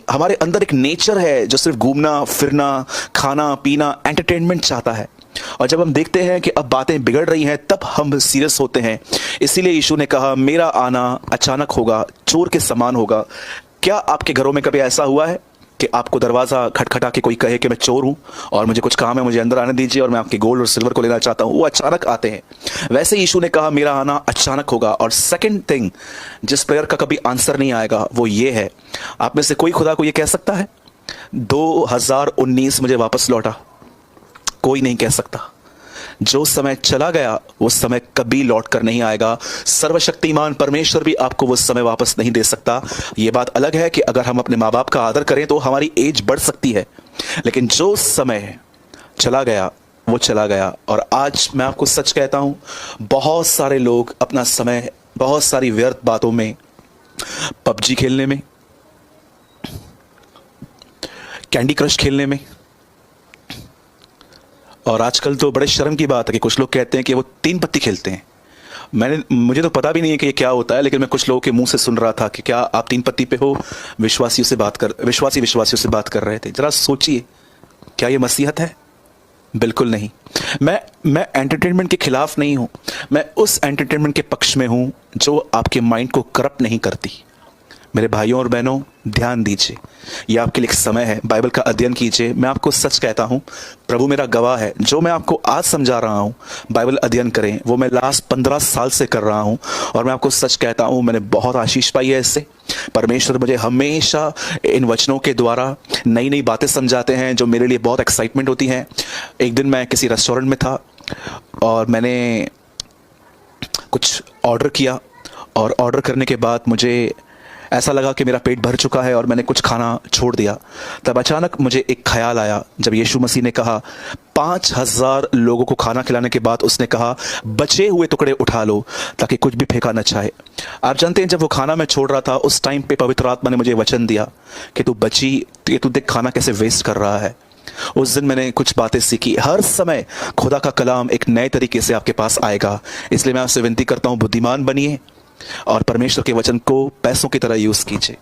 हमारे अंदर एक नेचर है जो सिर्फ घूमना फिरना, खाना पीना, एंटरटेनमेंट चाहता है। और जब हम देखते हैं कि अब बातें बिगड़ रही हैं तब हम सीरियस होते हैं। इसीलिए यीशु ने कहा मेरा आना अचानक होगा, चोर के समान होगा। क्या आपके घरों में कभी ऐसा हुआ है कि आपको दरवाज़ा खटखटा के कोई कहे कि मैं चोर हूं और मुझे कुछ काम है, मुझे अंदर आने दीजिए और मैं आपके गोल्ड और सिल्वर को लेना चाहता हूं? वो अचानक आते हैं। वैसे यीशु ने कहा मेरा आना अचानक होगा। और सेकंड थिंग जिस प्रेयर का कभी आंसर नहीं आएगा वो ये है, आप में से कोई खुदा को ये कह सकता है 2019 मुझे वापस लौटा? कोई नहीं कह सकता। जो समय चला गया वो समय कभी लौट कर नहीं आएगा। सर्वशक्तिमान परमेश्वर भी आपको वो समय वापस नहीं दे सकता। ये बात अलग है कि अगर हम अपने माँ बाप का आदर करें तो हमारी एज बढ़ सकती है, लेकिन जो समय चला गया वो चला गया। और आज मैं आपको सच कहता हूं, बहुत सारे लोग अपना समय बहुत सारी व्यर्थ बातों में, पबजी खेलने में, कैंडी क्रश खेलने में, और आजकल तो बड़े शर्म की बात है कि कुछ लोग कहते हैं कि वो 3 पत्ती खेलते हैं। मुझे तो पता भी नहीं है कि ये क्या होता है, लेकिन मैं कुछ लोगों के मुंह से सुन रहा था कि क्या आप 3 पत्ती पे हो, विश्वासियों से बात कर रहे थे। जरा सोचिए, क्या ये मसीहत है? बिल्कुल नहीं। मैं एंटरटेनमेंट के खिलाफ नहीं हूं, मैं उस एंटरटेनमेंट के पक्ष में हूं जो आपके माइंड को करप्ट नहीं करती। मेरे भाइयों और बहनों, ध्यान दीजिए, यह आपके लिए एक समय है। बाइबल का अध्ययन कीजिए। मैं आपको सच कहता हूं, प्रभु मेरा गवाह है, जो मैं आपको आज समझा रहा हूं, बाइबल अध्ययन करें, वो मैं लास्ट 15 साल से कर रहा हूं। और मैं आपको सच कहता हूं, मैंने बहुत आशीष पाई है इससे। परमेश्वर मुझे हमेशा इन वचनों के द्वारा नई नई बातें समझाते हैं जो मेरे लिए बहुत एक्साइटमेंट होती हैं। एक दिन मैं किसी रेस्टोरेंट में था और मैंने कुछ ऑर्डर किया, और ऑर्डर करने के बाद मुझे ऐसा लगा कि मेरा पेट भर चुका है और मैंने कुछ खाना छोड़ दिया। तब अचानक मुझे एक ख्याल आया, जब यीशु मसीह ने कहा 5000 लोगों को खाना खिलाने के बाद उसने कहा बचे हुए टुकड़े उठा लो ताकि कुछ भी फेंका न चाहे। आप जानते हैं, जब वो खाना मैं छोड़ रहा था उस टाइम पे पवित्र आत्मा ने मुझे वचन दिया कि तू देख खाना कैसे वेस्ट कर रहा है। उस दिन मैंने कुछ बातें सीखी। हर समय खुदा का कलाम एक नए तरीके से आपके पास आएगा। इसलिए मैं आपसे विनती करता हूं, बुद्धिमान बनिए और परमेश्वर के वचन को पैसों की तरह यूज कीजिए।